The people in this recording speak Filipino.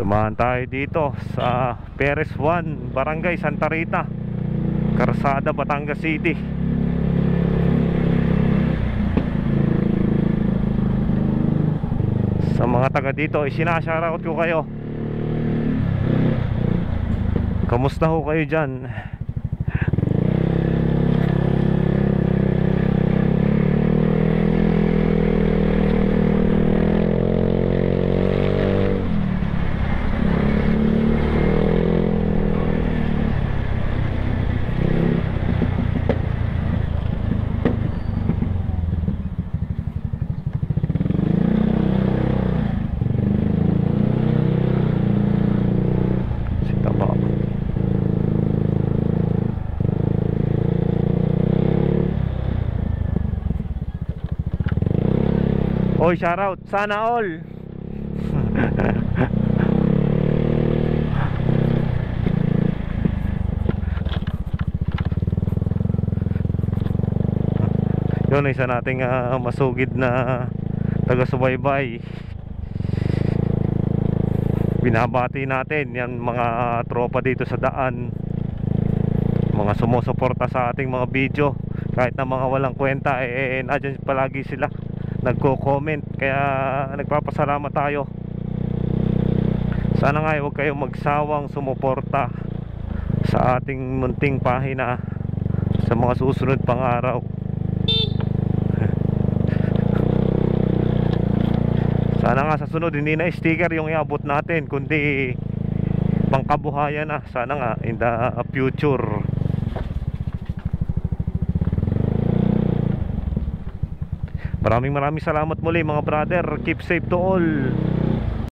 Dumaan tayo dito sa Perez 1, Barangay Santa Rita, Karsada, Batangas City. Sa mga taga dito, isinashoutout ko kayo. Kamusta ho kayo dyan? Oy, shoutout, sana all. Yun, isa nating masugid na taga-subaybay. Binabati natin yan mga tropa dito sa daan, mga sumusuporta sa ating mga video. Kahit na mga walang kwenta, nadyan palagi sila, nagko-comment, kaya nagpapasalamat tayo. Sana nga huwag kayong magsawang sumuporta sa ating munting pahina sa mga susunod pang araw. Sana nga sa sunod hindi na sticker yung iabot natin, kundi pangkabuhayan na. Sana nga in the future. Maraming salamat muli mga brother. Keep safe to all.